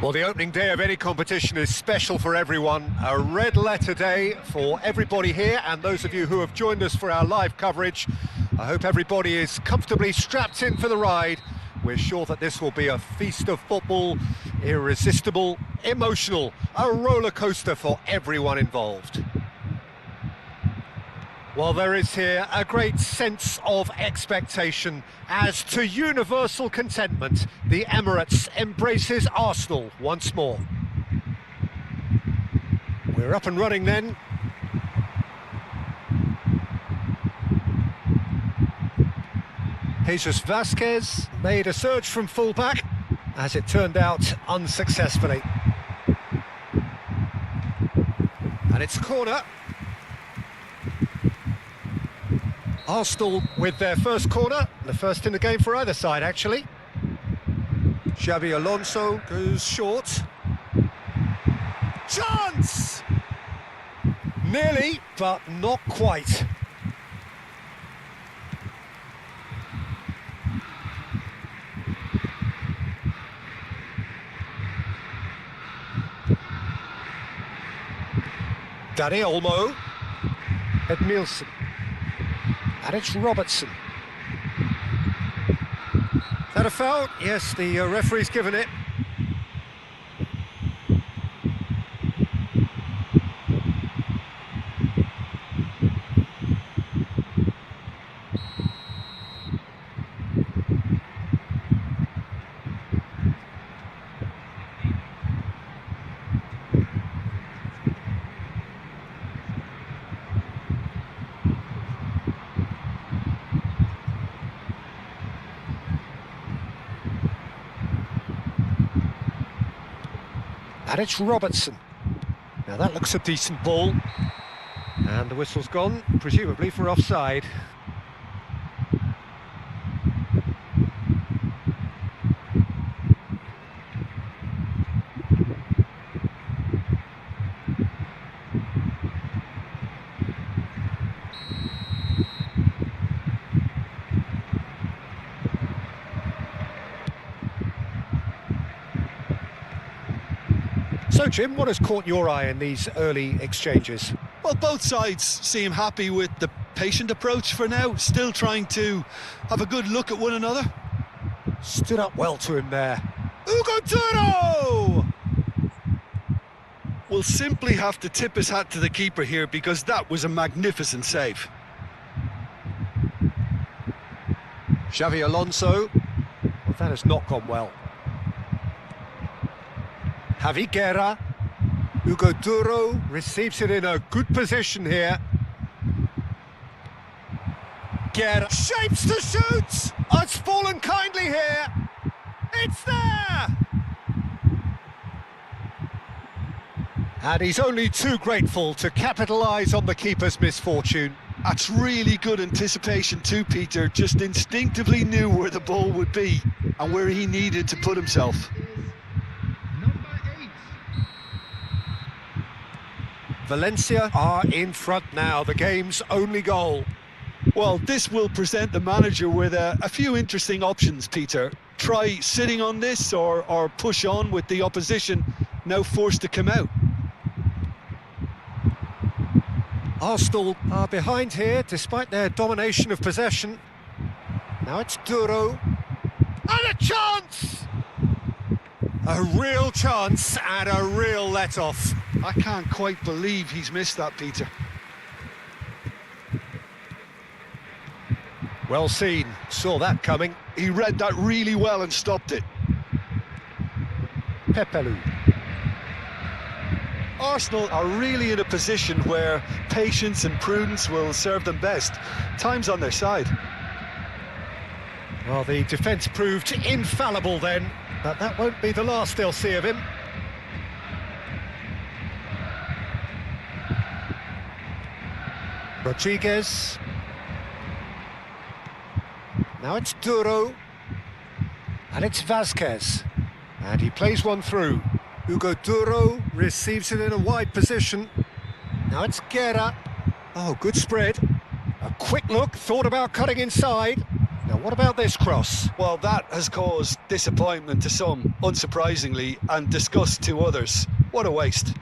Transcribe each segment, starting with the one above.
Well, the opening day of any competition is special for everyone. A red letter day for everybody here, and those of you who have joined us for our live coverage. I hope everybody is comfortably strapped in for the ride. We're sure that this will be a feast of football, irresistible, emotional, a roller coaster for everyone involved. Well, there is here a great sense of expectation as to universal contentment. The Emirates embraces Arsenal once more. We're up and running then. Jesus Vasquez made a surge from fullback, as it turned out unsuccessfully. And it's a corner. Arsenal with their first corner, the first in the game for either side, actually. Xabi Alonso goes short. Chance! Nearly, but not quite. Danny Olmo. Edmilson. And it's Robertson. Is that a foul? Yes, the referee's given it. And it's Robertson. Now that looks a decent ball. And the whistle's gone, presumably for offside. So, Jim, what has caught your eye in these early exchanges? Well, both sides seem happy with the patient approach for now, still trying to have a good look at one another. Stood up well to him there. Ugo Duro! Will simply have to tip his hat to the keeper here because that was a magnificent save. Xavi Alonso. Well, that has not gone well. Javi Guerra. Ugo Duro receives it in a good position here. Guerra shapes to shoot! Oh, it's fallen kindly here. It's there! And he's only too grateful to capitalise on the keeper's misfortune. That's really good anticipation too, Peter. Just instinctively knew where the ball would be and where he needed to put himself. Valencia are in front now, the game's only goal. Well, this will present the manager with a few interesting options, Peter. Try sitting on this or push on with the opposition now forced to come out. Arsenal are behind here, despite their domination of possession. Now it's Duro. And a chance! A real chance and a real let-off. I can't quite believe he's missed that, Peter. Well seen, saw that coming. He read that really well and stopped it. Pepelu. Arsenal are really in a position where patience and prudence will serve them best. Time's on their side. Well, the defence proved infallible then, but that won't be the last they'll see of him. Rodriguez. Now it's Duro. And it's Vasquez. And he plays one through. Ugo Duro receives it in a wide position. Now it's Guerra. Oh, good spread. A quick look, thought about cutting inside. Now what about this cross? Well, that has caused disappointment to some, unsurprisingly, and disgust to others. What a waste.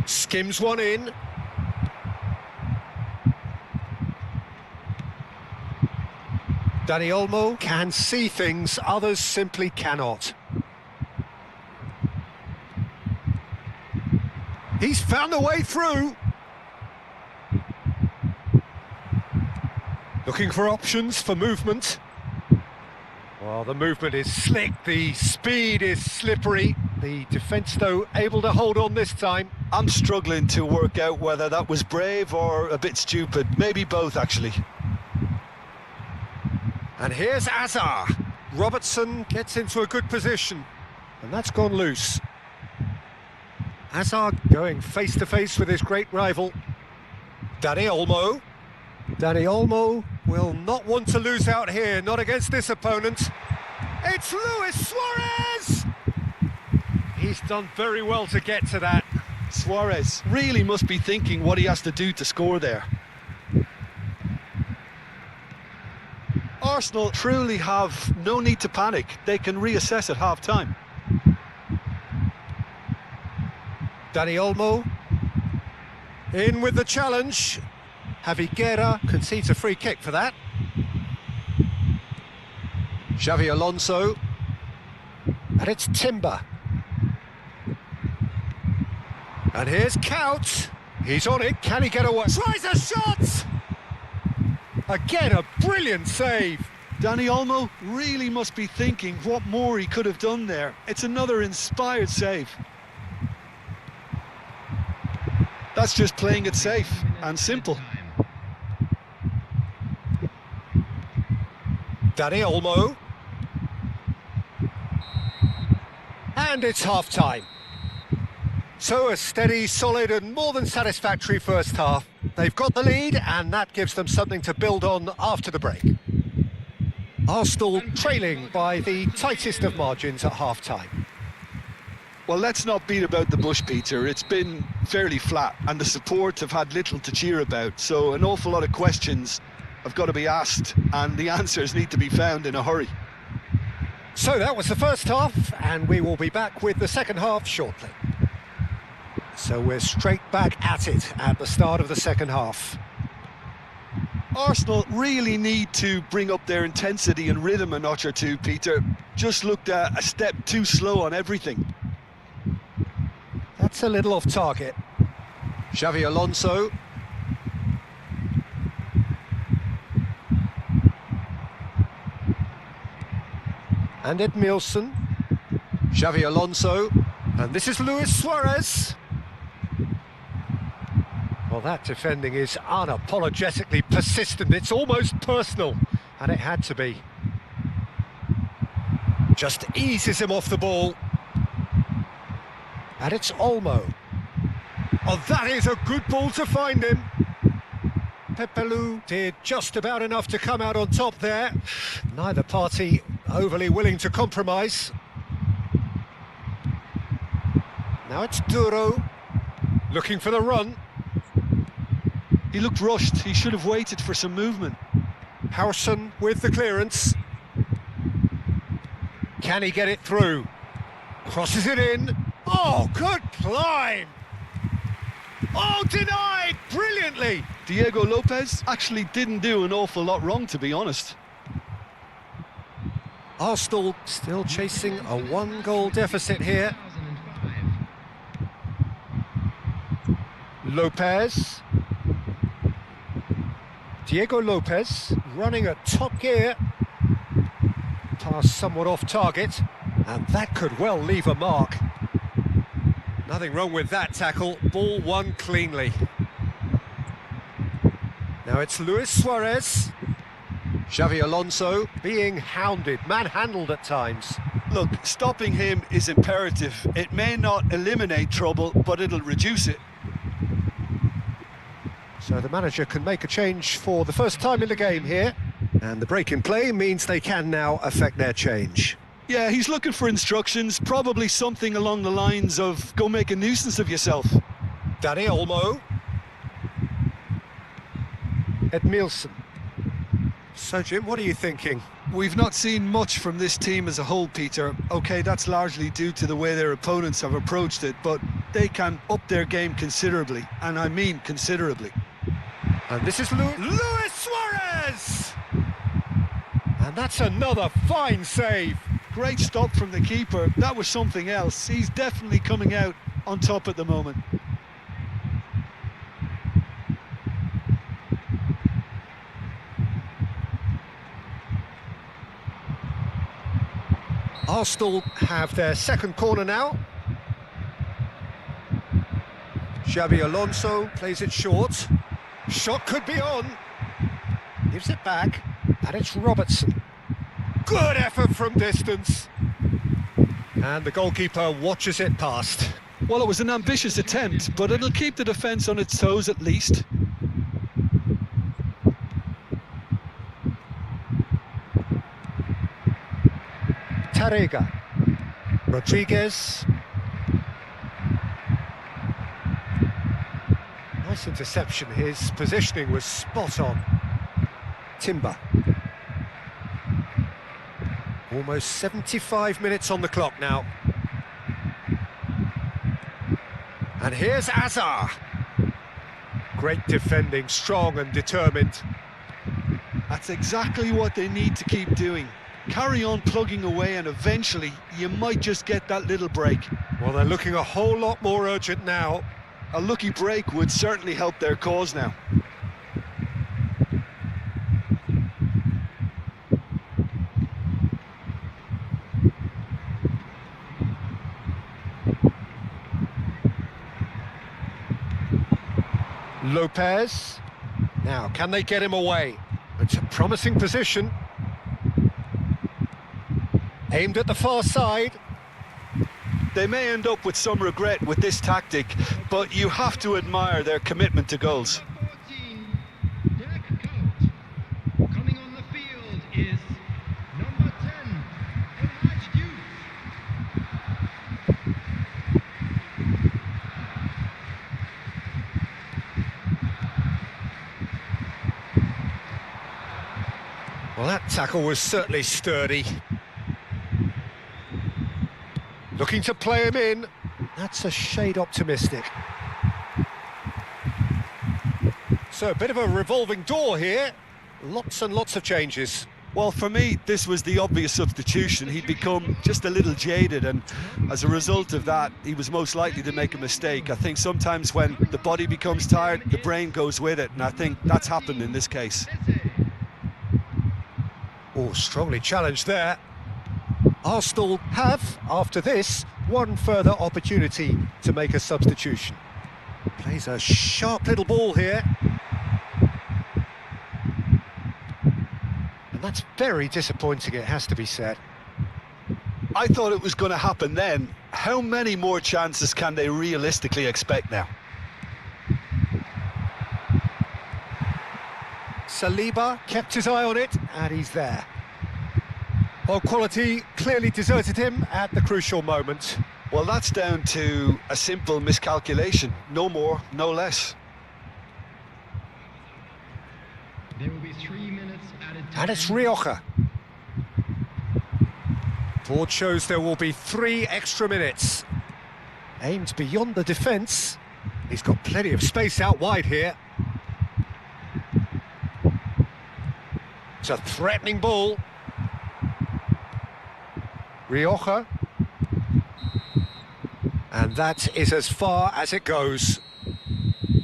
Skims one in. Dani Olmo can see things others simply cannot. He's found a way through. Looking for options for movement. Well, the movement is slick, the speed is slippery. The defence, though, able to hold on this time. I'm struggling to work out whether that was brave or a bit stupid. Maybe both, actually. And here's Azar. Robertson gets into a good position. And that's gone loose. Azar going face-to-face with his great rival. Dani Olmo. Dani Olmo will not want to lose out here, not against this opponent. It's Luis Suarez! He's done very well to get to that. Suarez really must be thinking what he has to do to score there. Arsenal truly have no need to panic. They can reassess at half-time. Dani Olmo in with the challenge. Javi Guerra concedes a free kick for that. Xavi Alonso. And it's Timber. And here's Couch. He's on it. Can he get away? Tries a shot! Again, a brilliant save. Dani Olmo really must be thinking what more he could have done there. It's another inspired save. That's just playing it safe and simple. Dani Olmo. And it's half-time. So a steady, solid and more than satisfactory first half. They've got the lead and that gives them something to build on after the break. Arsenal trailing by the tightest of margins at half-time. Well, let's not beat about the bush, Peter. It's been fairly flat and the support have had little to cheer about. So an awful lot of questions have got to be asked and the answers need to be found in a hurry. So that was the first half and we will be back with the second half shortly. So we're straight back at it at the start of the second half. Arsenal really need to bring up their intensity and rhythm a notch or two, Peter. Just looked a step too slow on everything. That's a little off target. Xavi Alonso. And Edmilson. Xavi Alonso. And this is Luis Suarez. Well, that defending is unapologetically persistent. It's almost personal, and it had to be. Just eases him off the ball. And it's Olmo. Oh, that is a good ball to find him. Pepelu did just about enough to come out on top there. Neither party overly willing to compromise. Now it's Duro, looking for the run. He looked rushed. He should have waited for some movement. Harrison with the clearance. Can he get it through? Crosses it in. Oh, good climb! Oh, denied brilliantly! Diego Lopez actually didn't do an awful lot wrong, to be honest. Arsenal still chasing a one-goal deficit here. Lopez. Diego Lopez running at top gear. Pass somewhat off target, and that could well leave a mark. Nothing wrong with that tackle, ball won cleanly. Now it's Luis Suarez. Xavi Alonso being hounded, manhandled at times. Look, stopping him is imperative. It may not eliminate trouble, but it'll reduce it. So the manager can make a change for the first time in the game here. And the break in play means they can now affect their change. Yeah, he's looking for instructions, probably something along the lines of, go make a nuisance of yourself. Danny Olmo. Edmilson. So, Jim, what are you thinking? We've not seen much from this team as a whole, Peter. OK, that's largely due to the way their opponents have approached it, but they can up their game considerably, and I mean considerably. And this is Luis Suarez! And that's another fine save. Great stop from the keeper. That was something else. He's definitely coming out on top at the moment. Arsenal have their second corner now. Xavi Alonso plays it short. Shot could be on. Gives it back. And it's Robertson. Good effort from distance. And the goalkeeper watches it past. Well, it was an ambitious attempt, but it'll keep the defence on its toes at least. Tarega. Rodriguez. Nice interception. His positioning was spot on. Timber. Almost 75 minutes on the clock now. And here's Azar. Great defending, strong and determined. That's exactly what they need to keep doing. Carry on plugging away and eventually you might just get that little break. Well, they're looking a whole lot more urgent now. A lucky break would certainly help their cause now. Lopez. Now, can they get him away? It's a promising position. Aimed at the far side. They may end up with some regret with this tactic, but you have to admire their commitment to goals. Coming on the field is number 10, Elijah Youth. Well, that tackle was certainly sturdy. Looking to play him in. That's a shade optimistic. So a bit of a revolving door here. Lots and lots of changes. Well, for me, this was the obvious substitution. He'd become just a little jaded, and as a result of that, he was most likely to make a mistake. I think sometimes when the body becomes tired, the brain goes with it, and I think that's happened in this case. Oh, strongly challenged there. Arsenal have, after this, one further opportunity to make a substitution. Plays a sharp little ball here. And that's very disappointing, it has to be said. I thought it was going to happen then. How many more chances can they realistically expect now? Saliba kept his eye on it, and he's there. Well, quality clearly deserted him at the crucial moment. Well, that's down to a simple miscalculation. No more, no less. There will be 3 minutes added time. And it's Rioja. Board shows there will be 3 extra minutes. Aimed beyond the defence. He's got plenty of space out wide here. It's a threatening ball. Rioja. And that is as far as it goes.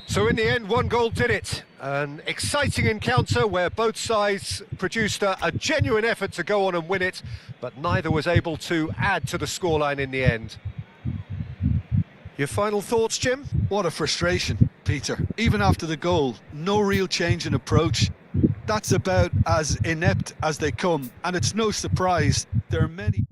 So in the end, 1 goal did it. An exciting encounter where both sides produced a genuine effort to go on and win it, but neither was able to add to the scoreline in the end. Your final thoughts, Jim? What a frustration, Peter. Even after the goal, no real change in approach. That's about as inept as they come, and it's no surprise there are many...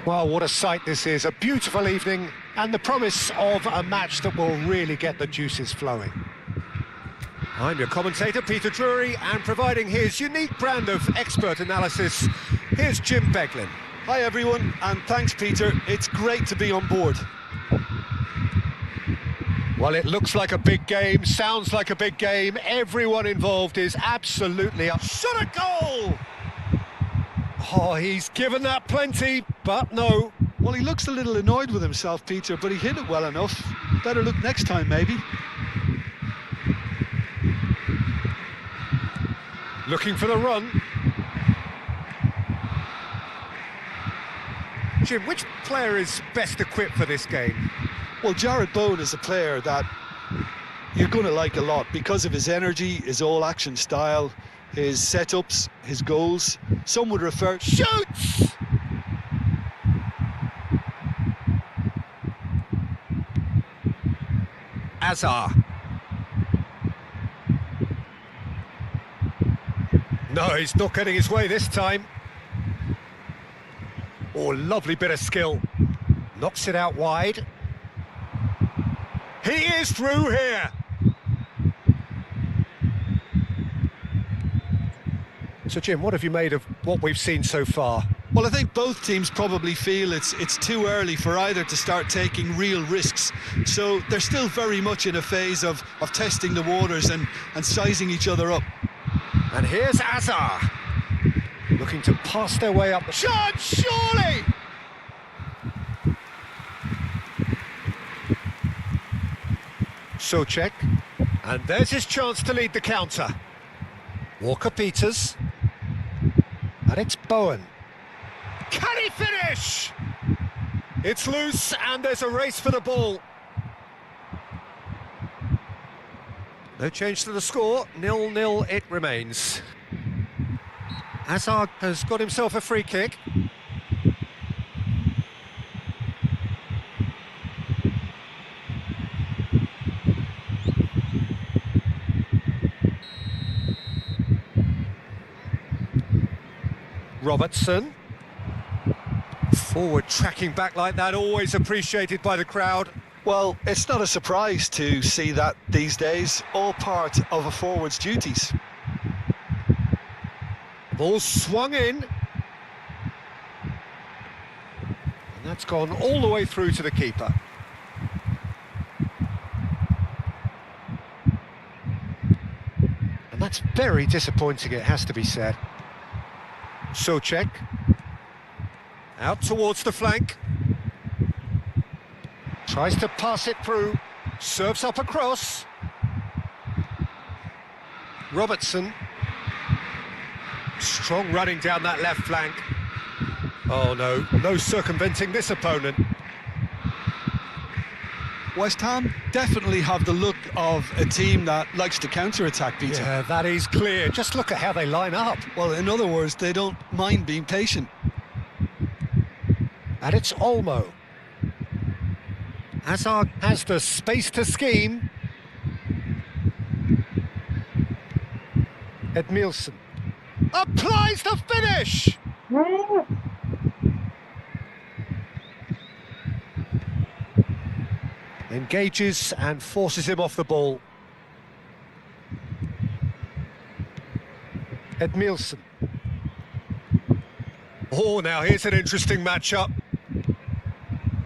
Well, what a sight this is. A beautiful evening and the promise of a match that will really get the juices flowing. I'm your commentator, Peter Drury, and providing his unique brand of expert analysis, here's Jim Beglin. Hi everyone, and thanks Peter. It's great to be on board. Well, it looks like a big game, sounds like a big game. Everyone involved is absolutely up. Shot a goal! Oh, he's given that plenty, but no. Well, he looks a little annoyed with himself, Peter, but he hit it well enough. Better look next time, maybe. Looking for the run. Jim, which player is best equipped for this game? Well, Jared Bowen is a player that you're going to like a lot because of his energy, his all-action style, his setups, his goals. Some would refer... Shoots! Azar. No, he's not getting his way this time. Oh, lovely bit of skill. Knocks it out wide. He is through here. So, Jim, what have you made of what we've seen so far? Well, I think both teams probably feel it's too early for either to start taking real risks. So they're still very much in a phase of testing the waters and sizing each other up. And here's Azar, looking to pass their way up the... Shot, surely! Souček, and there's his chance to lead the counter. Walker-Peters, and it's Bowen. Can he finish? It's loose, and there's a race for the ball. No change to the score, 0-0 it remains. Azar has got himself a free kick. Robertson. Forward tracking back like that, always appreciated by the crowd. Well, it's not a surprise to see that these days, all part of a forward's duties. The ball swung in. And that's gone all the way through to the keeper. And that's very disappointing, it has to be said. Souček. Out towards the flank. Tries to pass it through. Serves up across. Robertson. Strong running down that left flank. Oh no, no circumventing this opponent. West Ham definitely have the look of a team that likes to counter-attack, Peter. Yeah, that is clear. Just look at how they line up. Well, in other words, they don't mind being patient. And it's Olmo. Azar has the space to scheme. Edmilson applies the finish! Engages and forces him off the ball. Edmilson. Oh, now here's an interesting matchup.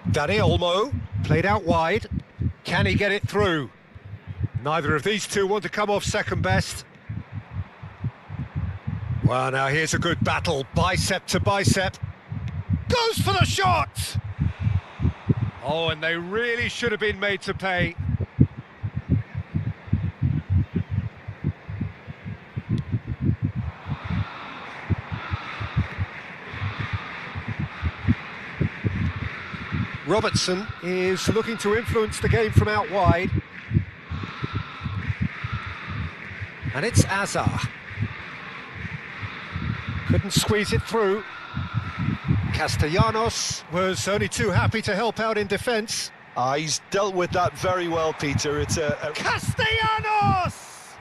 Dani Olmo, played out wide. Can he get it through? Neither of these two want to come off second best. Well, now here's a good battle, bicep to bicep. Goes for the shot! Oh, and they really should have been made to pay. Robertson is looking to influence the game from out wide. And it's Azar. Couldn't squeeze it through. Castellanos was only too happy to help out in defence. He's dealt with that very well, Peter. It's a... Castellanos!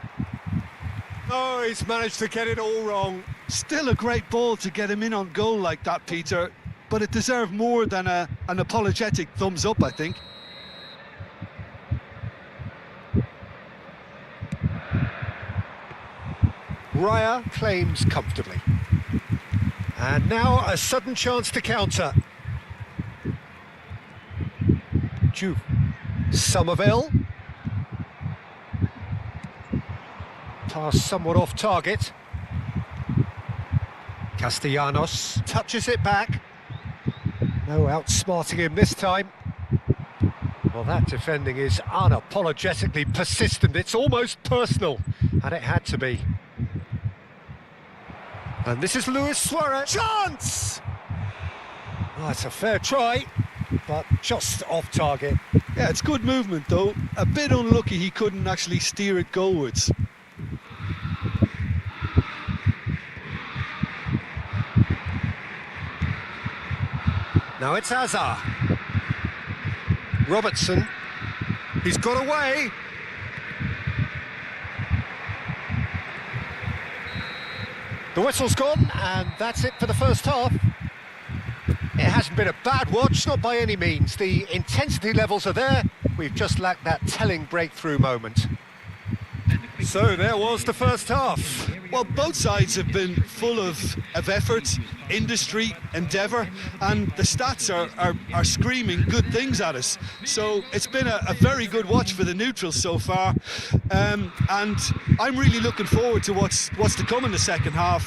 Oh, he's managed to get it all wrong. Still a great ball to get him in on goal like that, Peter. But it deserved more than an apologetic thumbs up, I think. Raya claims comfortably. And now a sudden chance to counter. Juve. Somerville. Pass somewhat off target. Castellanos touches it back. No outsmarting him this time. Well, that defending is unapologetically persistent. It's almost personal, and it had to be. And this is Luis Suarez. Chance! Oh, it's a fair try. but just off target. Yeah, it's good movement though. A bit unlucky he couldn't actually steer it goalwards. Now it's Hazard. Robertson. He's got away. The whistle's gone, and that's it for the first half. It hasn't been a bad watch, not by any means. The intensity levels are there. We've just lacked that telling breakthrough moment. So there was the first half. Well, both sides have been full of effort, industry, endeavour, and the stats are screaming good things at us. So it's been a very good watch for the neutrals so far, and I'm really looking forward to what's to come in the second half.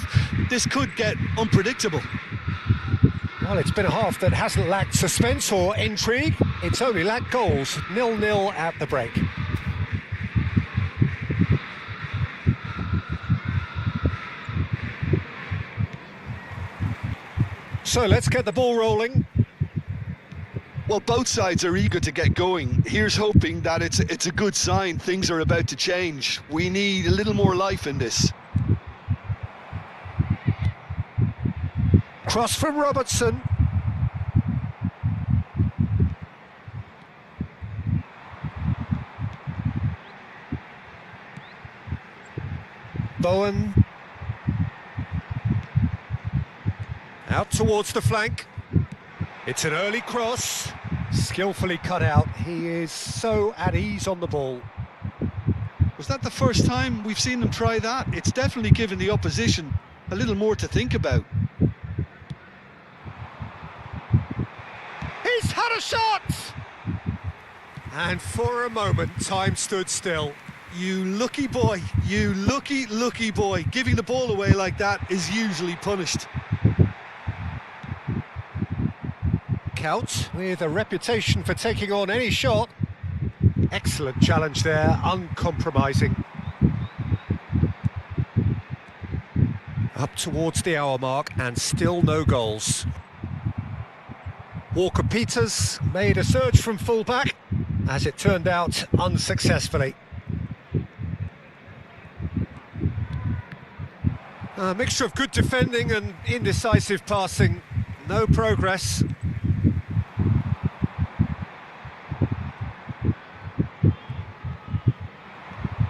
This could get unpredictable. Well, it's been a half that hasn't lacked suspense or intrigue. It's only lacked goals. 0-0 at the break. So let's get the ball rolling. Well, both sides are eager to get going. Here's hoping that it's a good sign. Things are about to change. We need a little more life in this. Cross from Robertson. Bowen. Out towards the flank. It's an early cross. Skillfully cut out. He is so at ease on the ball. Was that the first time we've seen them try that? It's definitely given the opposition a little more to think about. He's had a shot! And for a moment, time stood still. You lucky boy, you lucky boy. Giving the ball away like that is usually punished. Couch with a reputation for taking on any shot. Excellent challenge there, uncompromising. Up towards the hour mark and still no goals. Walker-Peters made a surge from full-back, as it turned out unsuccessfully. A mixture of good defending and indecisive passing, no progress.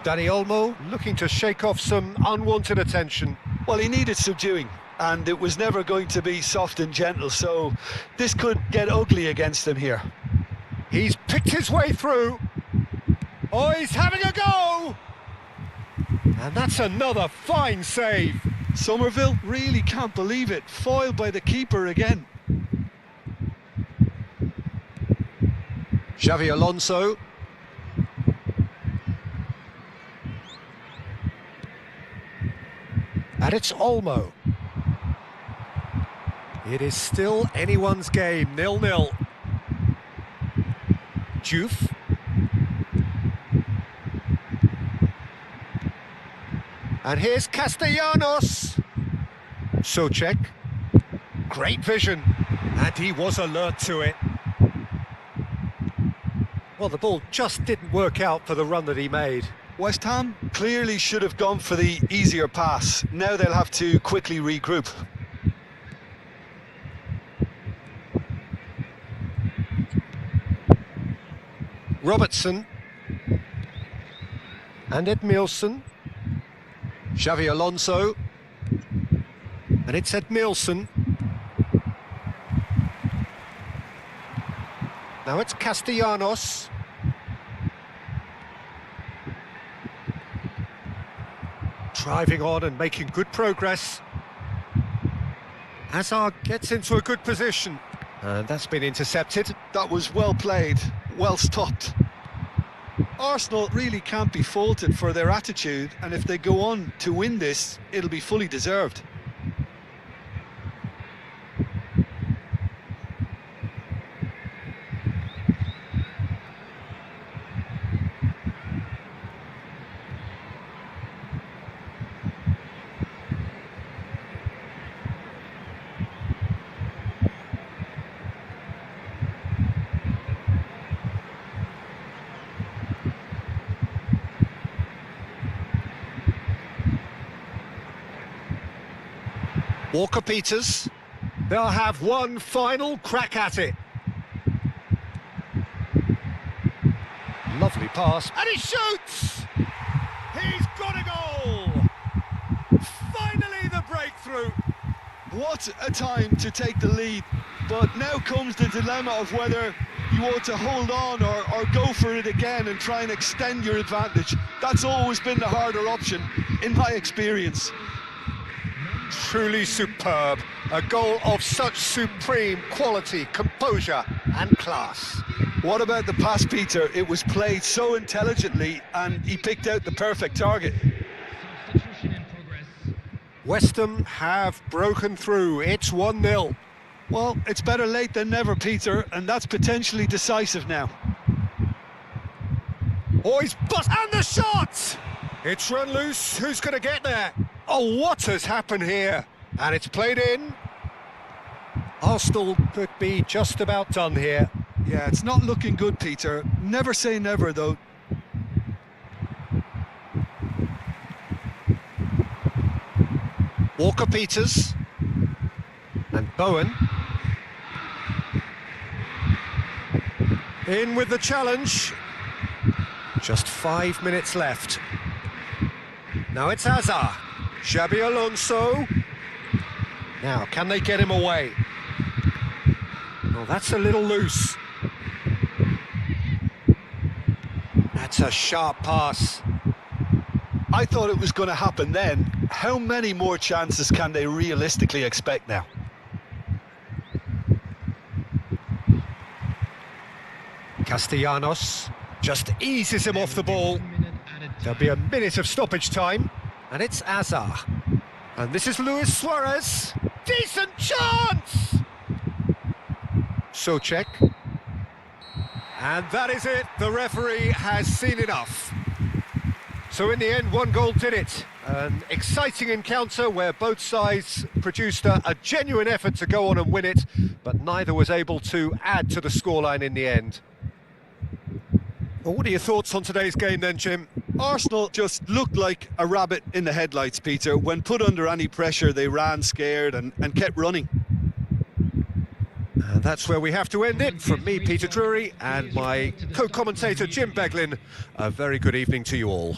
Dani Olmo looking to shake off some unwanted attention. Well, he needed subduing, and it was never going to be soft and gentle, so this could get ugly against him here. He's picked his way through. Oh, he's having a go! And that's another fine save. Somerville really can't believe it, foiled by the keeper again. Xavi Alonso. And it's Olmo. It is still anyone's game, 0-0. Juve. And here's Castellanos. Soucek. Great vision. And he was alert to it. Well, the ball just didn't work out for the run that he made. West Ham clearly should have gone for the easier pass. Now they'll have to quickly regroup. Robertson. And Edmilson. Xavi Alonso. And it's Edmilson. Now it's Castellanos. Driving on and making good progress. Hazard gets into a good position. And that's been intercepted. That was well played, well stopped. Arsenal really can't be faulted for their attitude, and if they go on to win this, it'll be fully deserved. Walker-Peters. They'll have one final crack at it. Lovely pass, and he shoots! He's got a goal! Finally the breakthrough! What a time to take the lead, but now comes the dilemma of whether you ought to hold on or go for it again and try and extend your advantage. That's always been the harder option, in my experience. Truly superb. A goal of such supreme quality, composure and class. What about the pass, Peter? It was played so intelligently and he picked out the perfect target. Substitution in progress. West Ham have broken through. It's 1-0. Well, it's better late than never, Peter, and that's potentially decisive now. Oh, he's bust, and the shot! It's run loose. Who's going to get there? Oh, what has happened here? And it's played in. Arsenal could be just about done here. Yeah, it's not looking good, Peter. Never say never, though. Walker-Peters. And Bowen. In with the challenge. Just 5 minutes left. Now it's Hazard. Xabi Alonso. Now, can they get him away? Well, that's a little loose. That's a sharp pass. I thought it was going to happen then. How many more chances can they realistically expect now? Castellanos just eases him off the ball. There'll be a minute of stoppage time, and it's Hazard. And this is Luis Suarez. Decent chance! Souček. And that is it. The referee has seen enough. So in the end, one goal did it. An exciting encounter where both sides produced a genuine effort to go on and win it, but neither was able to add to the scoreline in the end. Well, what are your thoughts on today's game then, Jim? Arsenal just looked like a rabbit in the headlights, Peter. When put under any pressure, they ran scared and kept running. And that's where we have to end it. From me, Peter Drury, and my co-commentator, Jim Beglin, a very good evening to you all.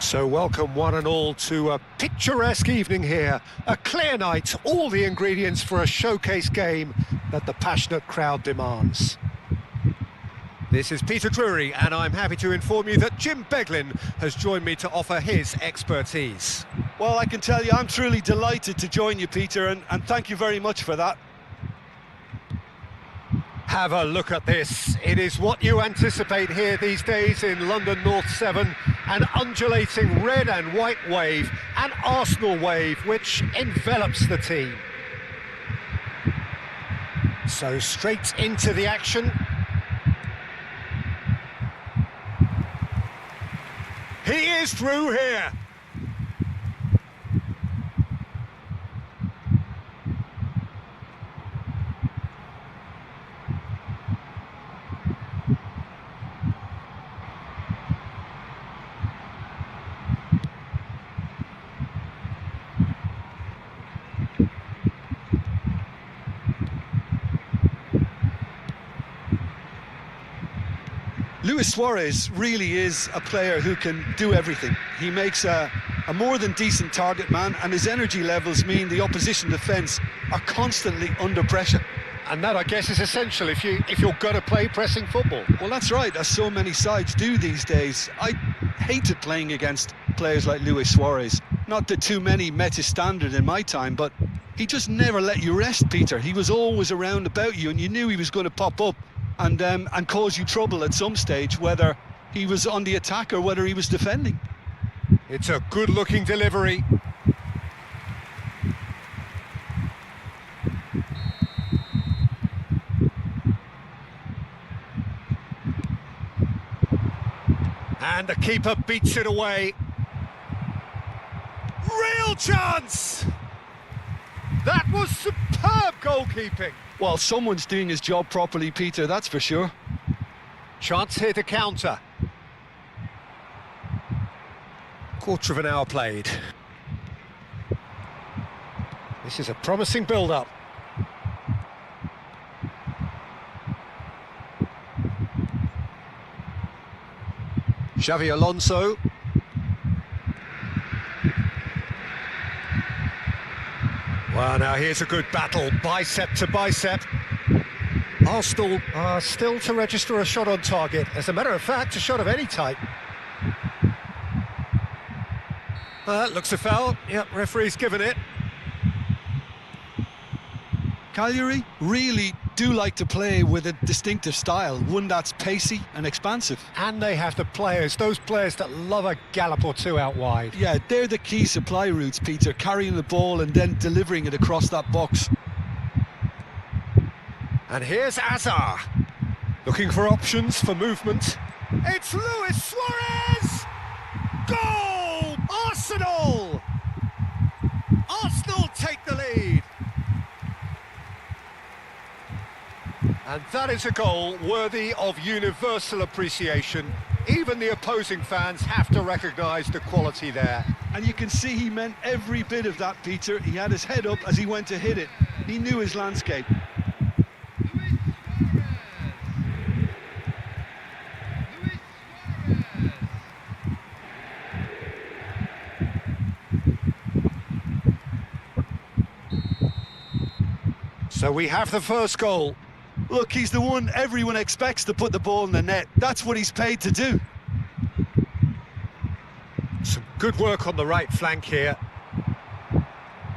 So welcome one and all to a picturesque evening here, a clear night, all the ingredients for a showcase game that the passionate crowd demands. This is Peter Drury, and I'm happy to inform you that Jim Beglin has joined me to offer his expertise. Well, I can tell you I'm truly delighted to join you, Peter, and thank you very much for that. Have a look at this. It is what you anticipate here these days in London North 7. An undulating red and white wave, an Arsenal wave which envelops the team. So straight into the action. He is through here. Luis Suarez really is a player who can do everything. He makes a more than decent target man, and his energy levels mean the opposition defence are constantly under pressure. And that, I guess, is essential if you're going to play pressing football. Well, that's right, as so many sides do these days. I hated playing against players like Luis Suarez. Not that too many met his standard in my time, but he just never let you rest, Peter. He was always around about you, and you knew he was going to pop up and cause you trouble at some stage, whether he was on the attack or whether he was defending. It's a good-looking delivery. And the keeper beats it away. Real chance! That was superb goalkeeping. Well, someone's doing his job properly, Peter, that's for sure. Chance here to counter. Quarter of an hour played. This is a promising build-up. Xavi Alonso. Well, now here's a good battle, bicep to bicep. Arsenal are still to register a shot on target. As a matter of fact, a shot of any type. Looks a foul. Yep, referee's given it. Cagliari really do like to play with a distinctive style, one that's pacey and expansive. And they have the players, those players that love a gallop or two out wide. Yeah, they're the key supply routes, Peter, carrying the ball and then delivering it across that box. And here's Azar, looking for options for movement. It's Luis Suarez! Goal! Arsenal! Arsenal take the lead. And that is a goal worthy of universal appreciation. Even the opposing fans have to recognise the quality there. And you can see he meant every bit of that, Peter. He had his head up as he went to hit it. He knew his landscape. So we have the first goal. Look, he's the one everyone expects to put the ball in the net. That's what he's paid to do. Some good work on the right flank here.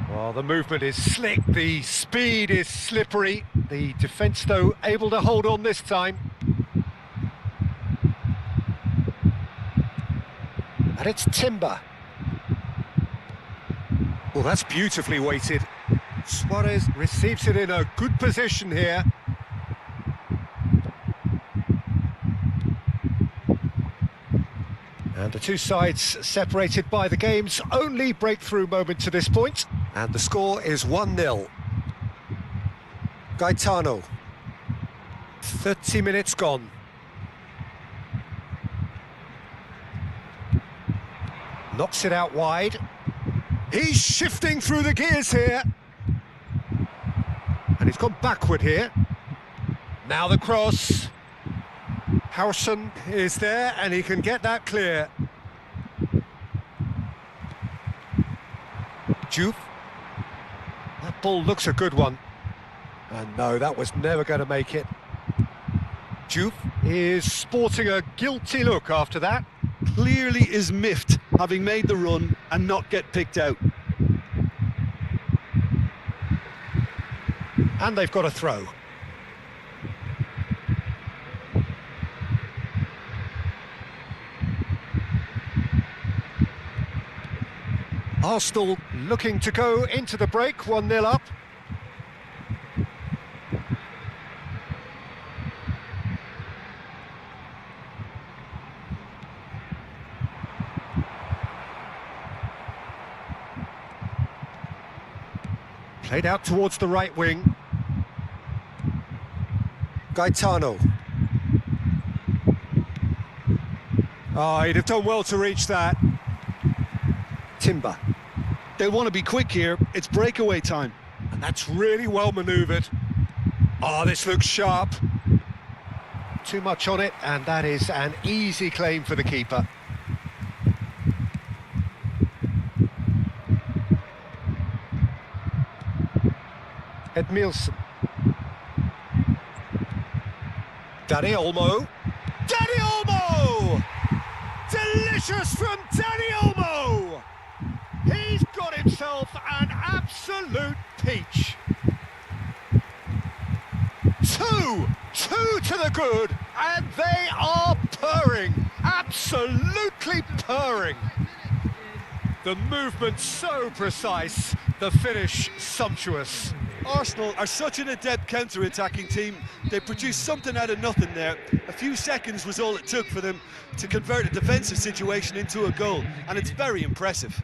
Well, the movement is slick, the speed is slippery. The defence, though, able to hold on this time. And it's Timber. Well, that's beautifully weighted. Suarez receives it in a good position here. And the two sides separated by the game's only breakthrough moment to this point. And the score is 1-0. Gaetano. 30 minutes gone. Knocks it out wide. He's shifting through the gears here. And he's gone backward here. Now the cross. Harrison is there and he can get that clear. Juve. That ball looks a good one. And no, that was never going to make it. Juve is sporting a guilty look after that. Clearly is miffed, having made the run and not get picked out. And they've got a throw. Arsenal looking to go into the break, 1-0 up. Played out towards the right wing. Gaetano. Oh, he'd have done well to reach that. Timber. They want to be quick here. It's breakaway time. And that's really well manoeuvred. Oh, this looks sharp. Too much on it, and that is an easy claim for the keeper. Edmilson. Danny Olmo. Danny Olmo! Delicious from Danny Olmo! He's got himself an absolute peach. Two to the good, and they are purring, absolutely purring. The movement so precise, the finish sumptuous. Arsenal are such an adept counter-attacking team. They produced something out of nothing there. A few seconds was all it took for them to convert a defensive situation into a goal, and it's very impressive.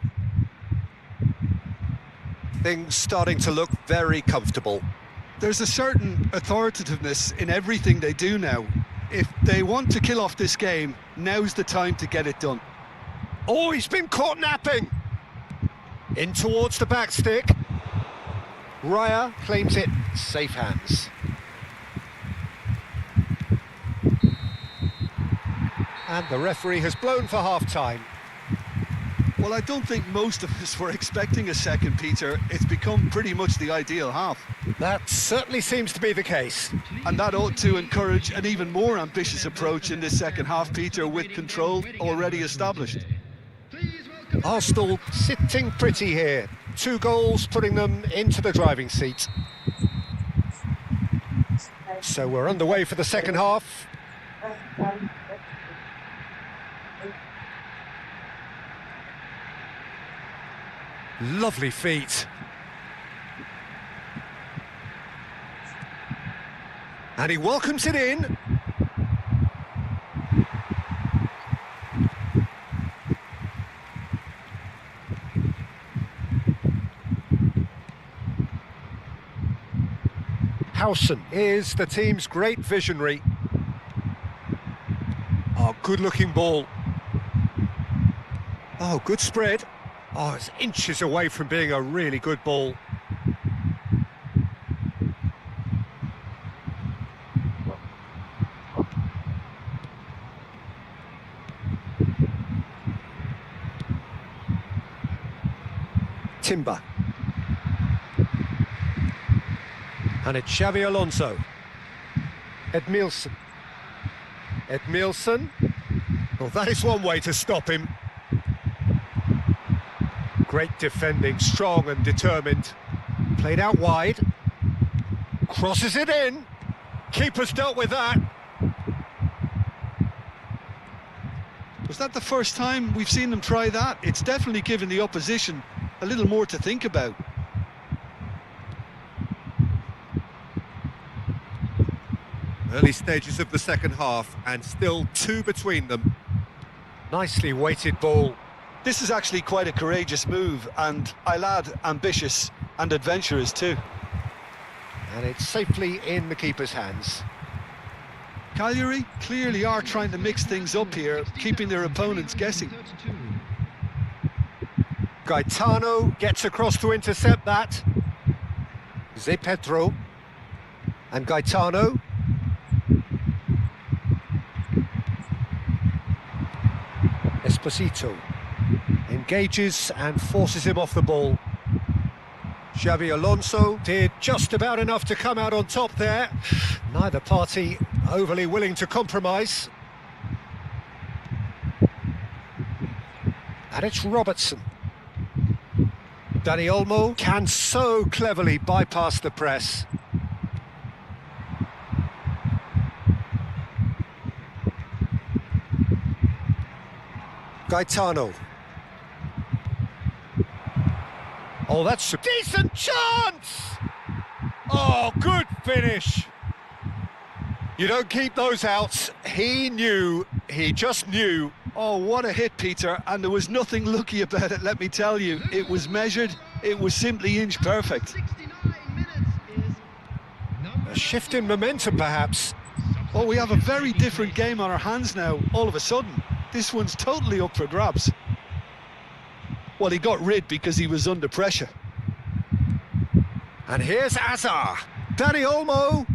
Things starting to look very comfortable. There's a certain authoritativeness in everything they do now. If they want to kill off this game, now's the time to get it done. Oh, he's been caught napping! In towards the back stick. Raya claims it, safe hands. And the referee has blown for half-time. Well, I don't think most of us were expecting a second, Peter. It's become pretty much the ideal half. That certainly seems to be the case. And that ought to encourage an even more ambitious approach in this second half, Peter, with control already established. Arsenal sitting pretty here. 2 goals putting them into the driving seat. So we're underway for the second half. Lovely feet. And he welcomes it in. Howson is the team's great visionary. Oh, good-looking ball. Oh, good spread. Oh, it's inches away from being a really good ball. Timber. And it's Xavi Alonso. Edmilson. Edmilson. Well, that is one way to stop him. Great defending, strong and determined. Played out wide. Crosses it in. Keeper's dealt with that. Was that the first time we've seen them try that? It's definitely given the opposition a little more to think about. Early stages of the second half, and still 2 between them. Nicely weighted ball. This is actually quite a courageous move, and I'll add ambitious and adventurous too. And it's safely in the keeper's hands. Cagliari clearly are trying to mix things up here, keeping their opponents guessing. Gaetano gets across to intercept that. Zé Pedro. And Gaetano. Esposito engages and forces him off the ball. Xavi Alonso did just about enough to come out on top there. Neither party overly willing to compromise. And it's Robertson. Danny Olmo can so cleverly bypass the press. Gaetano. Oh, that's a decent chance! Oh, good finish. You don't keep those outs. He knew, he just knew. Oh, what a hit, Peter, and there was nothing lucky about it, let me tell you. It was measured, it was simply inch perfect. 69 minutes is number A shift in momentum, perhaps. Well, we have a very different game on our hands now, all of a sudden. This one's totally up for grabs. Well, he got rid because he was under pressure. And here's Azar. Danny Olmo.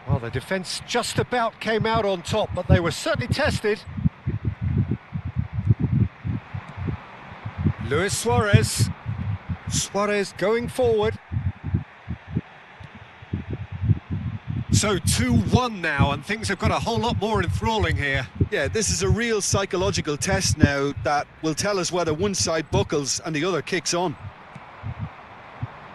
Well, the defence just about came out on top, but they were certainly tested. Luis Suarez. Suarez going forward. So 2-1 now, and things have got a whole lot more enthralling here. Yeah, this is a real psychological test now that will tell us whether one side buckles and the other kicks on.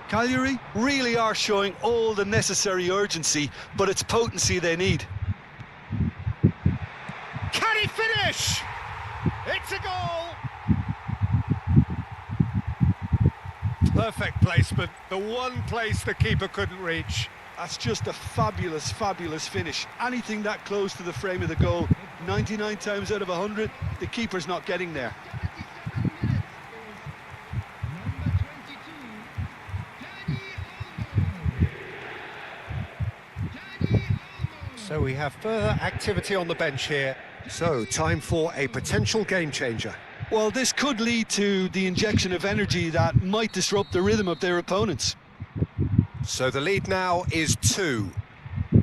Cagliari really are showing all the necessary urgency, but it's potency they need. Can he finish? It's a goal! Perfect placement, the one place the keeper couldn't reach. That's just a fabulous, fabulous finish. Anything that close to the frame of the goal, 99 times out of 100, the keeper's not getting there. 77 minutes is number 22, Danny Olmo. Danny Olmo. So we have further activity on the bench here. So, time for a potential game changer. Well, this could lead to the injection of energy that might disrupt the rhythm of their opponents. So the lead now is 2.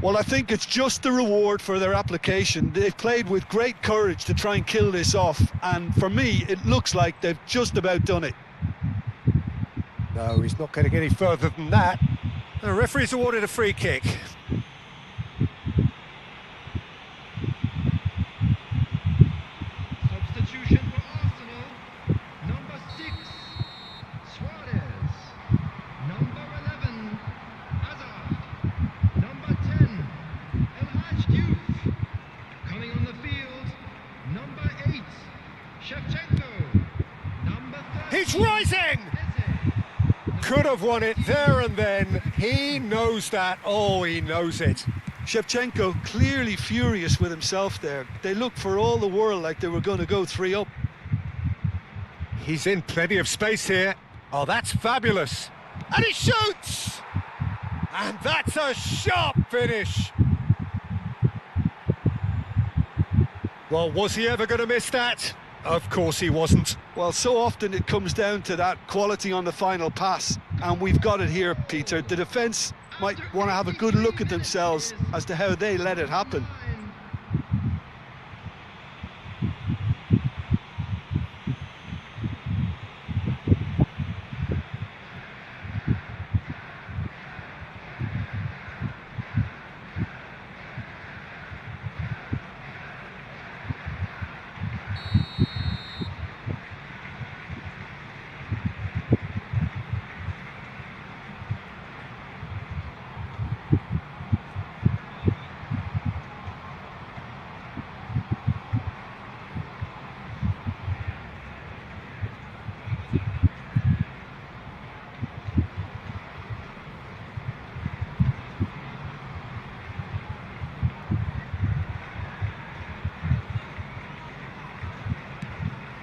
Well, I think it's just the reward for their application. They've played with great courage to try and kill this off, and for me, it looks like they've just about done it. No, he's not going to get any further than that. The referee's awarded a free kick. Substitution for Arsenal. Number 6, Suarez. Number 11, Hazard. Number 10, El Hadj Diouf. Coming on the field, number 8, Shevchenko. Number 13, He's rising! Eze. Could have won it there and then. He knows that. Oh, he knows it. Shevchenko clearly furious with himself there. They looked for all the world like they were going to go 3 up. He's in plenty of space here. Oh, that's fabulous. And he shoots! And that's a sharp finish. Well, was he ever going to miss that? Of course he wasn't. Well, so often it comes down to that quality on the final pass, and we've got it here, Peter. The defence might want to have a good look at themselves as to how they let it happen.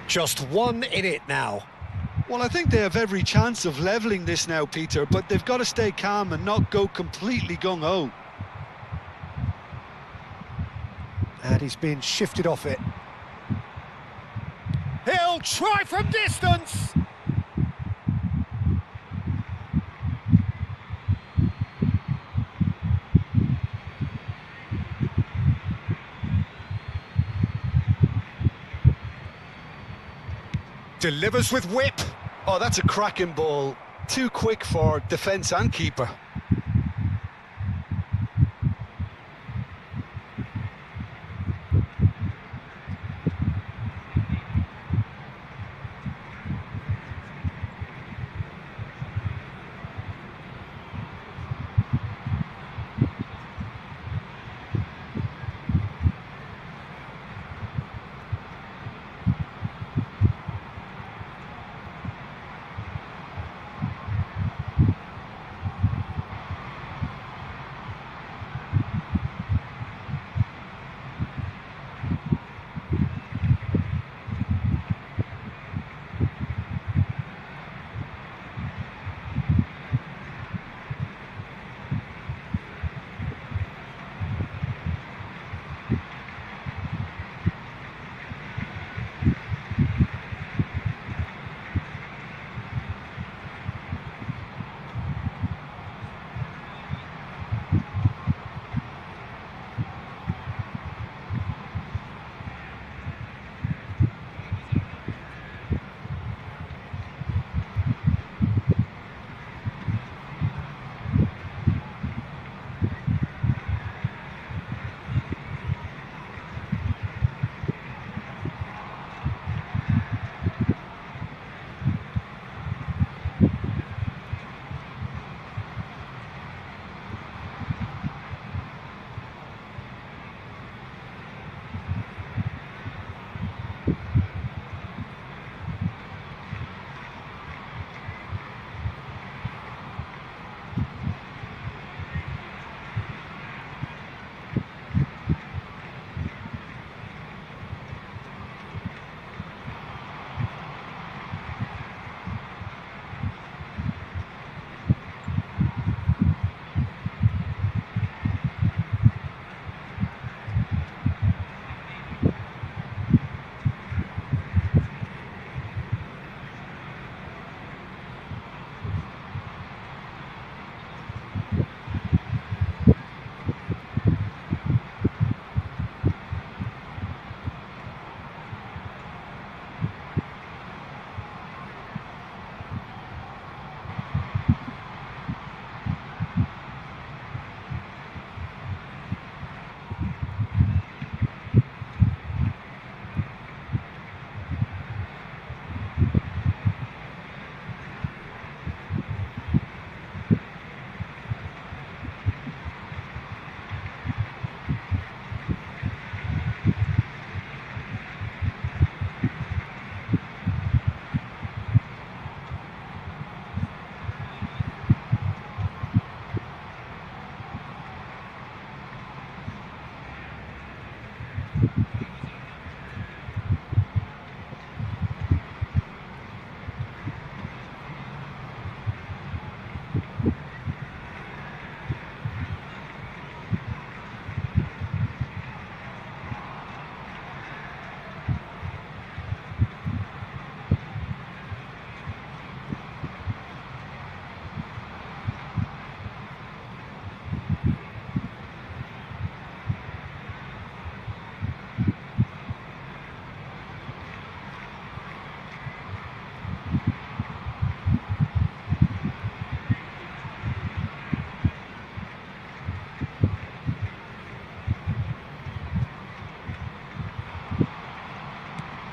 Just 1 in it now. Well, I think they have every chance of levelling this now, Peter, but they've got to stay calm and not go completely gung-ho. And he's been shifted off it. He'll try from distance! Delivers with whip. Oh, that's a cracking ball. Too quick for defence and keeper.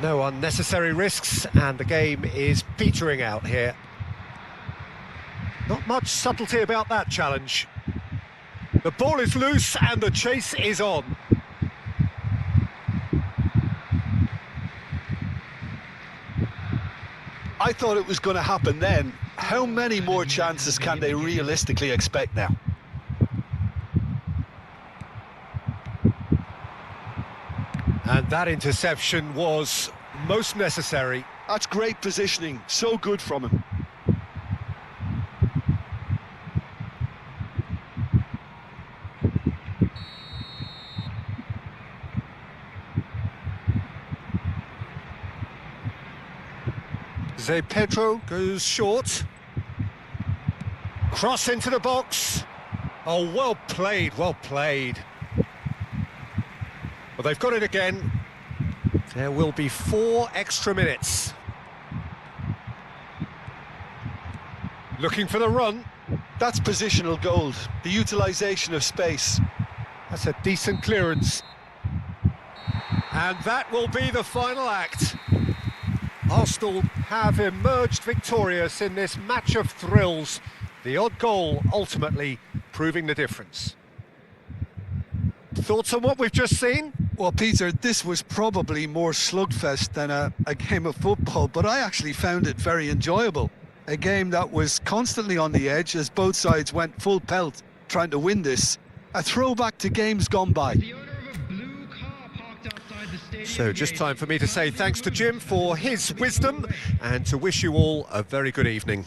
No unnecessary risks, and the game is petering out here. Not much subtlety about that challenge. The ball is loose and the chase is on. I thought it was going to happen then. How many more chances can they realistically expect now? And that interception was most necessary. That's great positioning, so good from him. Zé Pedro goes short. Cross into the box. Oh, well played, well played. Well, they've got it again. There will be 4 extra minutes. Looking for the run. That's positional gold, the utilisation of space. That's a decent clearance. And that will be the final act. Arsenal have emerged victorious in this match of thrills. The odd goal ultimately proving the difference. Thoughts on what we've just seen? Well, Peter, this was probably more slugfest than a game of football, but I actually found it very enjoyable. A game that was constantly on the edge as both sides went full pelt trying to win this. A throwback to games gone by. The owner of a blue car parked outside the stadium So just gate time for me to say is thanks to Jim for his wisdom and to wish you all a very good evening.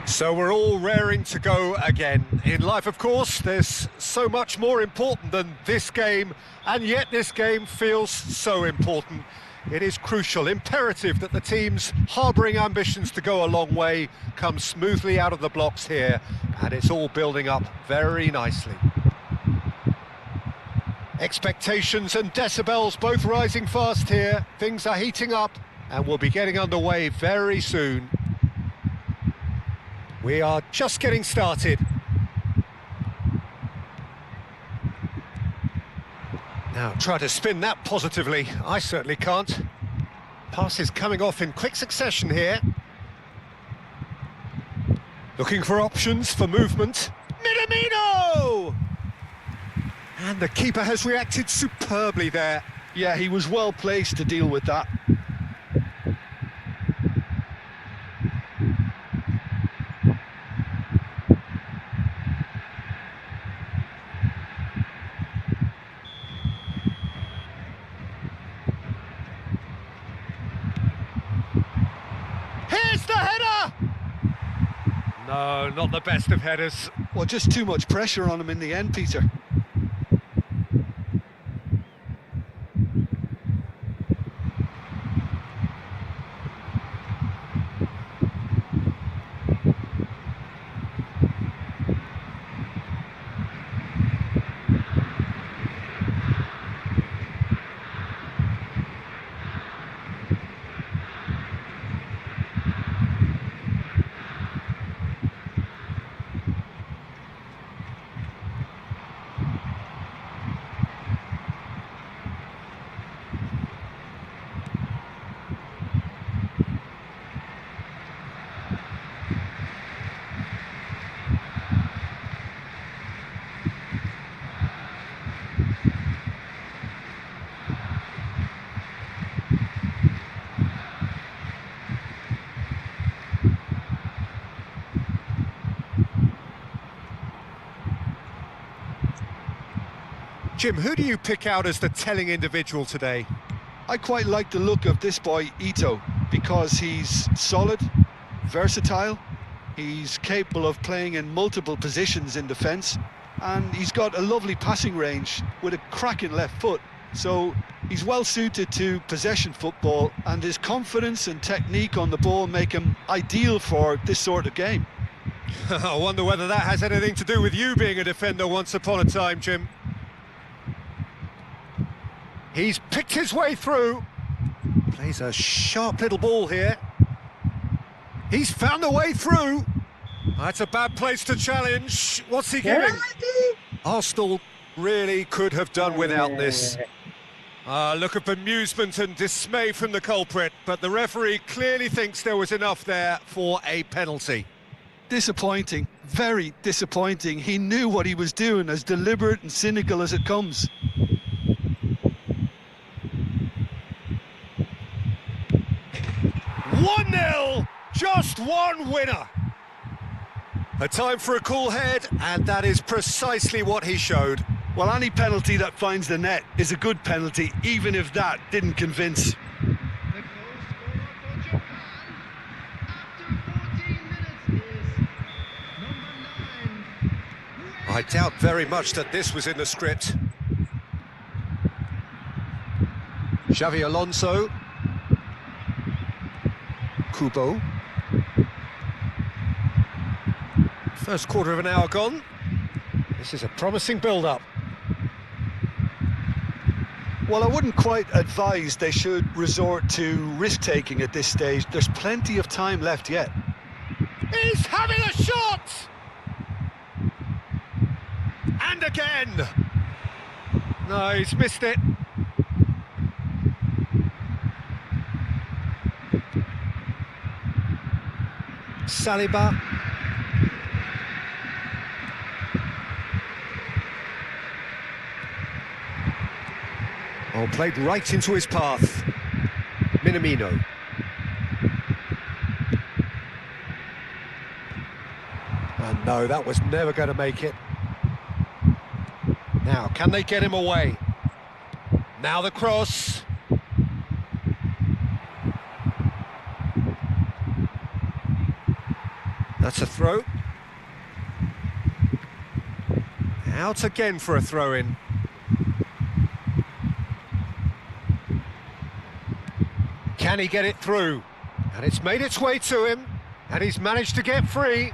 So we're all raring to go again. In life, of course, there's so much more important than this game, and yet this game feels so important. It is crucial, imperative that the teams harbouring ambitions to go a long way come smoothly out of the blocks here, and it's all building up very nicely. Expectations and decibels both rising fast here. Things are heating up, and we'll be getting underway very soon. We are just getting started. Now, try to spin that positively. I certainly can't. Passes coming off in quick succession here. Looking for options for movement. Minamino! And the keeper has reacted superbly there. Yeah, he was well placed to deal with that. Here's the header! No, not the best of headers. Well, just too much pressure on him in the end, Peter. Jim, who do you pick out as the telling individual today? I quite like the look of this boy, Ito, because he's solid, versatile, he's capable of playing in multiple positions in defence, and he's got a lovely passing range with a cracking left foot. So he's well suited to possession football, and his confidence and technique on the ball make him ideal for this sort of game. I wonder whether that has anything to do with you being a defender once upon a time, Jim. He's picked his way through. Plays a sharp little ball here. He's found a way through. That's a bad place to challenge. What's he giving? Arsenal really could have done without this. Look of bemusement and dismay from the culprit, but the referee clearly thinks there was enough there for a penalty. Disappointing, very disappointing. He knew what he was doing, as deliberate and cynical as it comes. One 0, just one winner. A time for a cool head, and that is precisely what he showed. Well, any penalty that finds the net is a good penalty, even if that didn't convince. The goal scorer for Japan after 14 minutes is number 9. I doubt very much that this was in the script. Xavi Alonso. Kubo. First quarter of an hour gone. This is a promising build-up. Well, I wouldn't quite advise they should resort to risk-taking at this stage. There's plenty of time left yet. He's having a shot! And again! No, he's missed it. Saliba. Oh, played right into his path. Minamino. And no, that was never going to make it. Now, can they get him away? Now the cross. That's a throw. Out again for a throw-in. Can he get it through? And it's made its way to him, and he's managed to get free.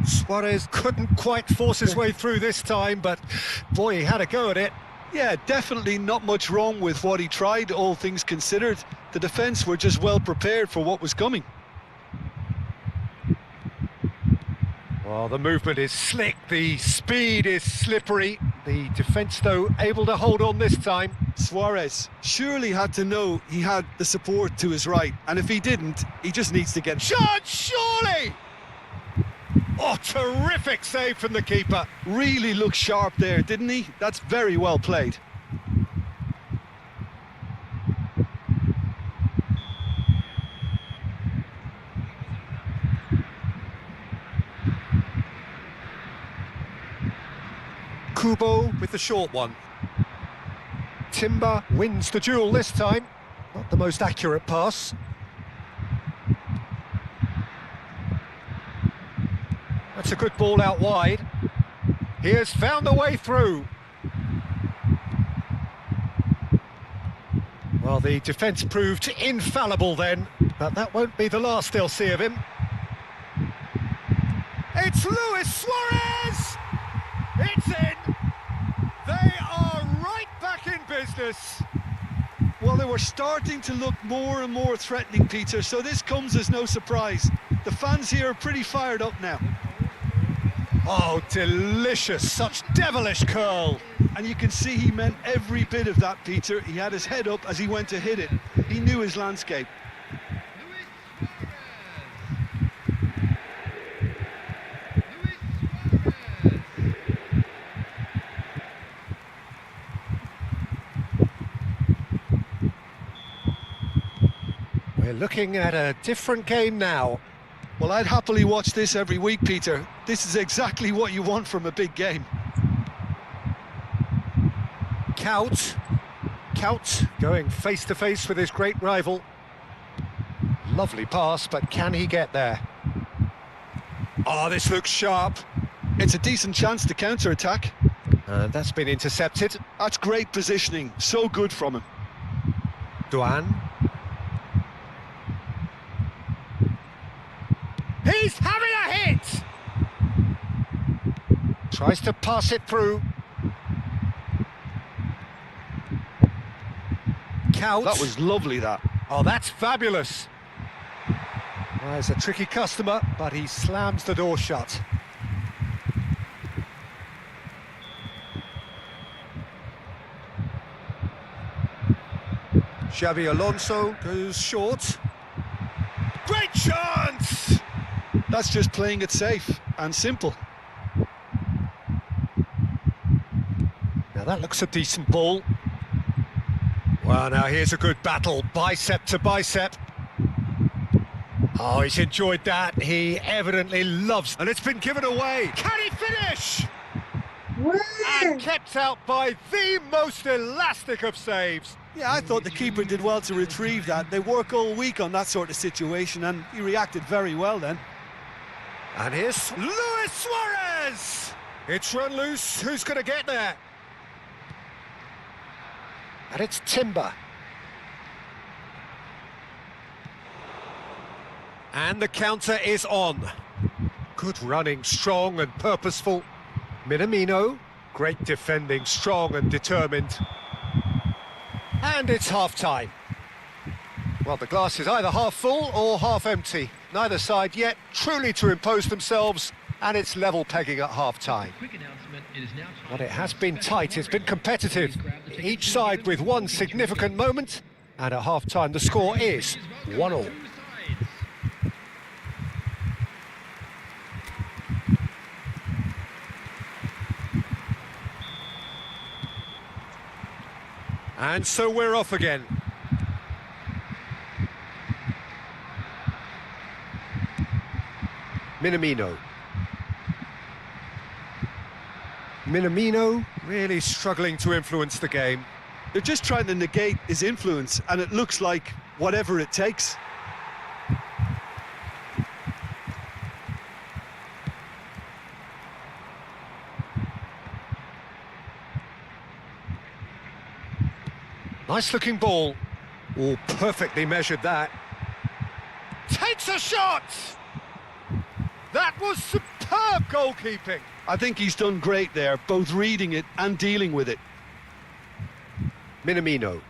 Suarez couldn't quite force his way through this time, but boy, he had a go at it. Yeah, definitely not much wrong with what he tried, all things considered. The defence were just well prepared for what was coming. Well, the movement is slick, the speed is slippery. The defence, though, able to hold on this time. Suarez surely had to know he had the support to his right, and if he didn't, he just needs to get... Shot, surely! Oh, terrific save from the keeper. Really looked sharp there, didn't he? That's very well played. Kubo with the short one. Timber wins the duel this time. Not the most accurate pass. That's a good ball out wide. He has found a way through. Well, the defence proved infallible then, but that won't be the last they'll see of him. It's Luis Suarez! It's in! They are right back in business. Well, they were starting to look more and more threatening, Peter, so this comes as no surprise. The fans here are pretty fired up now. Oh, delicious, such devilish curl. And you can see he meant every bit of that, Peter. He had his head up as he went to hit it. He knew his landscape. We're looking at a different game now. Well, I'd happily watch this every week, Peter. This is exactly what you want from a big game. Kaut going face-to-face with his great rival. Lovely pass, but can he get there? Oh, this looks sharp. It's a decent chance to counter-attack. And that's been intercepted. That's great positioning, so good from him. Duan. He's having a hit! Tries to pass it through. Count. That was lovely, that. Oh, that's fabulous. Well, he's a tricky customer, but he slams the door shut. Xavi Alonso goes short. Great chance! That's just playing it safe and simple. Now that looks a decent ball. Well, now here's a good battle, bicep to bicep. Oh, he's enjoyed that. He evidently loves... And it's been given away. Can he finish? And kept out by the most elastic of saves. Yeah, I thought the keeper did well to retrieve that. They work all week on that sort of situation, and he reacted very well then. And here's Luis Suarez! It's run loose. Who's going to get there? And it's Timber. And the counter is on. Good running, strong and purposeful. Minamino, great defending, strong and determined. And it's half-time. Well, the glass is either half full or half empty. Neither side yet truly to impose themselves, and it's level pegging at half-time. But it has been tight, it's been competitive. Each side with one significant moment, and at half-time the score is 1-1. And so we're off again. Minamino. Minamino really struggling to influence the game. They're just trying to negate his influence, and it looks like whatever it takes. Nice looking ball. Oh, perfectly measured that. Takes a shot! That was superb goalkeeping. I think he's done great there, both reading it and dealing with it. Minamino.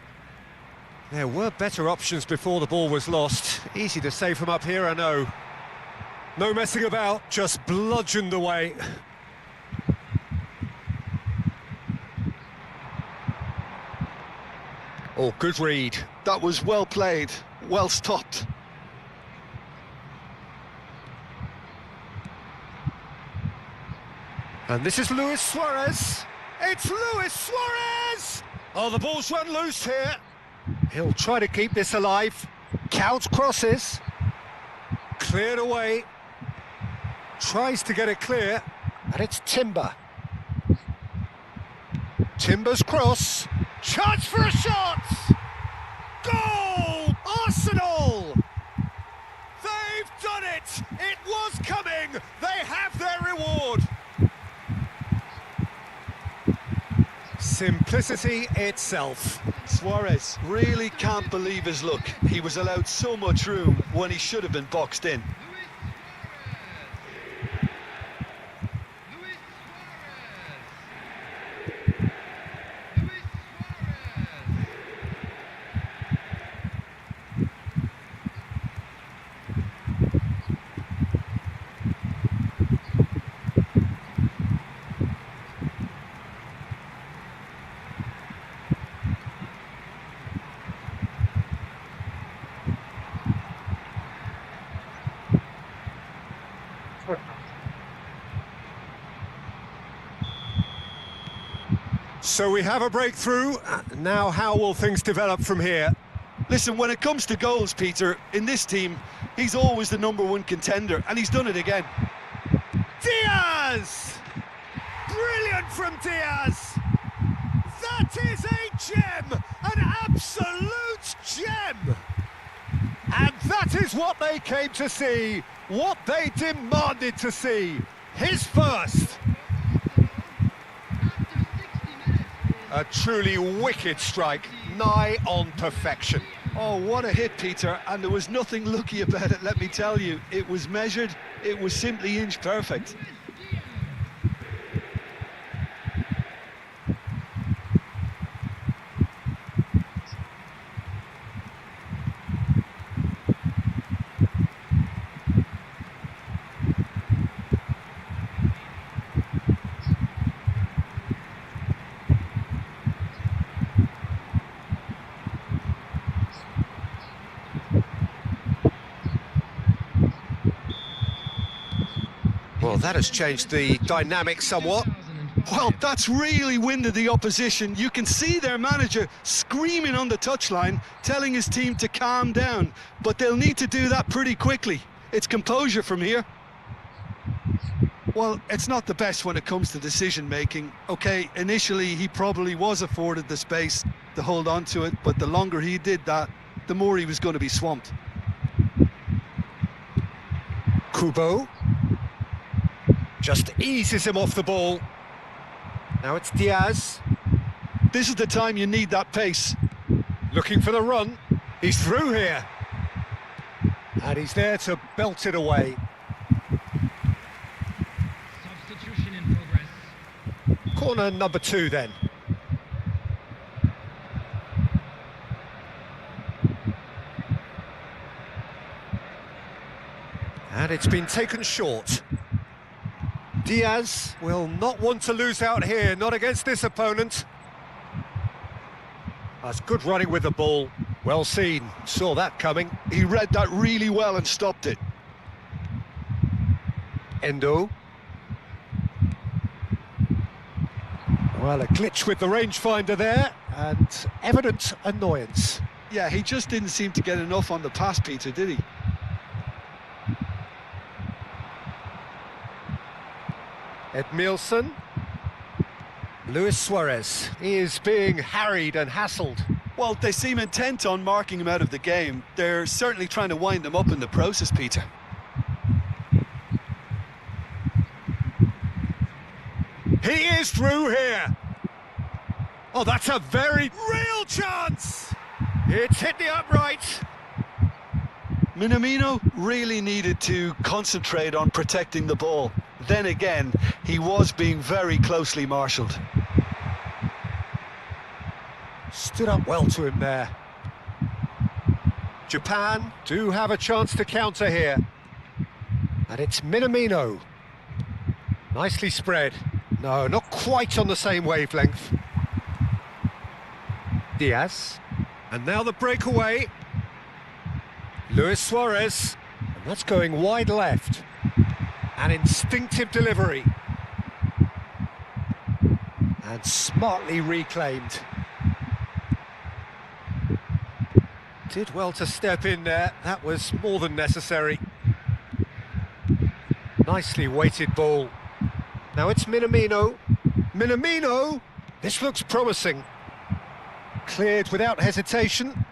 There were better options before the ball was lost. Easy to save from up here, I know. No messing about, just bludgeoned away. Oh, good read. That was well played, well stopped. And this is Luis Suarez. It's Luis Suarez! Oh, the ball's run loose here. He'll try to keep this alive. Count crosses. Cleared away. Tries to get it clear. And it's Timber. Timber's cross. Chance for a shot! Goal! Arsenal! They've done it! It was coming! They have their reward! Simplicity itself. Suarez really can't believe his luck. He was allowed so much room when he should have been boxed in. So we have a breakthrough. Now how will things develop from here? Listen, when it comes to goals, Peter, in this team, he's always the #1 contender, and he's done it again. Diaz! Brilliant from Diaz! That is a gem! An absolute gem! And that is what they came to see, what they demanded to see. His first. A truly wicked strike, nigh on perfection. Oh, what a hit, Peter, and there was nothing lucky about it, let me tell you. It was measured, it was simply inch perfect. Well, that has changed the dynamic somewhat. Well, that's really winded the opposition. You can see their manager screaming on the touchline, telling his team to calm down, but they'll need to do that pretty quickly. It's composure from here. Well, it's not the best when it comes to decision-making. OK, initially he probably was afforded the space to hold on to it, but the longer he did that, the more he was going to be swamped. Kubo just eases him off the ball. Now it's Diaz. This is the time you need that pace. Looking for the run. He's through here. And he's there to belt it away. Substitution in progress. Corner number 2 then. And it's been taken short. Diaz will not want to lose out here, not against this opponent. That's good running with the ball. Well seen, saw that coming. He read that really well and stopped it. Endo. Well, a glitch with the rangefinder there, and evident annoyance. Yeah, he just didn't seem to get enough on the pass, Peter, did he? Edmilson. Luis Suarez. He is being harried and hassled. Well, they seem intent on marking him out of the game. They're certainly trying to wind him up in the process, Peter. He is through here. Oh, that's a very real chance. It's hit the upright. Minamino really needed to concentrate on protecting the ball. Then again, he was being very closely marshalled. Stood up well to him there. Japan do have a chance to counter here. And it's Minamino. Nicely spread. No, not quite on the same wavelength. Diaz. And now the breakaway. Luis Suarez. And that's going wide left. An instinctive delivery. And smartly reclaimed. Did well to step in there. That was more than necessary. Nicely weighted ball. Now it's Minamino. Minamino! This looks promising. Cleared without hesitation.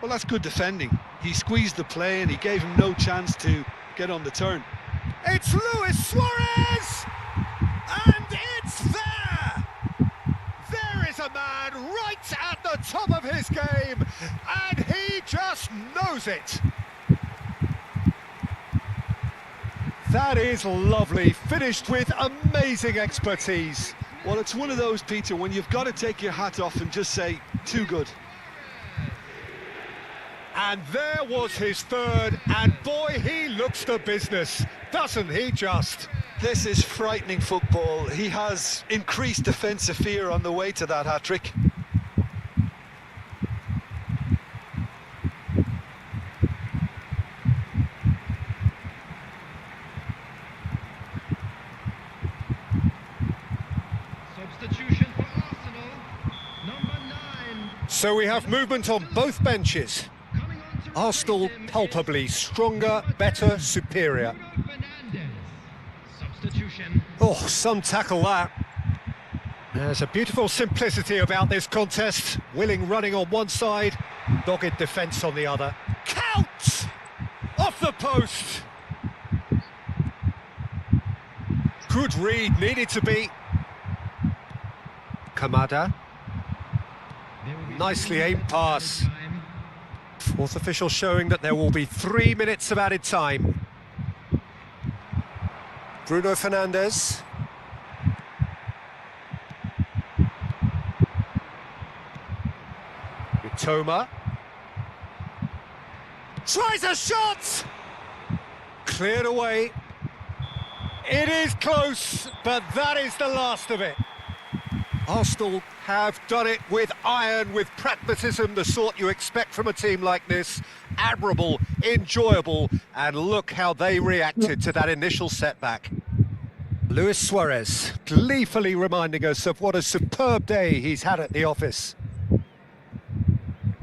Well, that's good defending. He squeezed the play and he gave him no chance to get on the turn. It's Luis Suarez! And it's there! There is a man right at the top of his game, and he just knows it. That is lovely, finished with amazing expertise. Well, it's one of those, Peter, when you've got to take your hat off and just say, too good. And there was his third, and boy, he looks the business, doesn't he just? This is frightening football. He has increased defensive fear on the way to that hat-trick. Substitution for Arsenal. Number 9. So we have movement on both benches. Coming on to Arsenal replace him palpably is stronger, better, superior. Bruno Fernandes. Substitution. Oh, some tackle that. There's a beautiful simplicity about this contest. Willing running on one side, dogged defence on the other. Count! Off the post! Good read, needed to be. Kamada. There will be Nicely 3 aimed minutes pass. added time. Fourth official showing that there will be 3 minutes of added time. Bruno Fernandes. Toma. Tries a shot! Cleared away. It is close, but that is the last of it. Arsenal have done it with iron, with pragmatism, the sort you expect from a team like this. Admirable, enjoyable, and look how they reacted to that initial setback. Luis Suarez gleefully reminding us of what a superb day he's had at the office.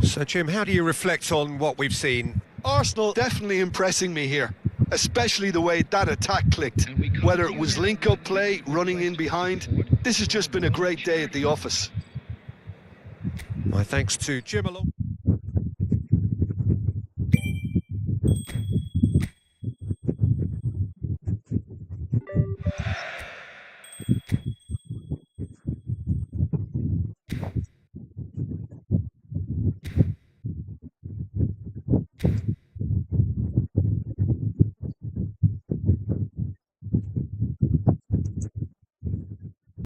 So, Jim, how do you reflect on what we've seen? Arsenal definitely impressing me here, especially the way that attack clicked. Whether it was link-up play, running in behind, this has just been a great day at the office. My thanks to Jim along.